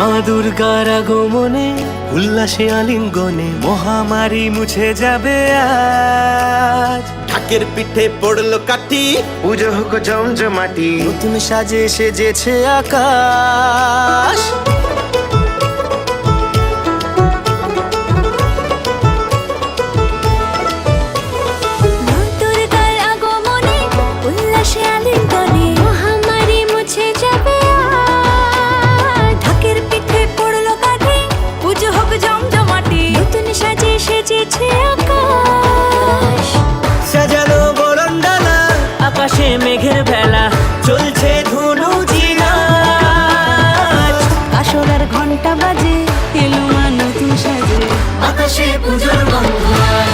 মা দুর্গার আগমনে উল্লাসে আলিঙ্গনে মহামারী মুছে যাবে আজ। ঢাকের পিঠে পড়লো কাঠি, পুজো হোক জমজমাটি, নতুন সাজে সেজেছে আকাশ। সাজানো বরণডালা, আকাশে মেঘের ভেলা, চলছে ধুনুচি নাচ। আসরার ঘন্টা বাজে, এলো মা নতুন সাজে, আকাশে পুজোর গন্ধ আজ।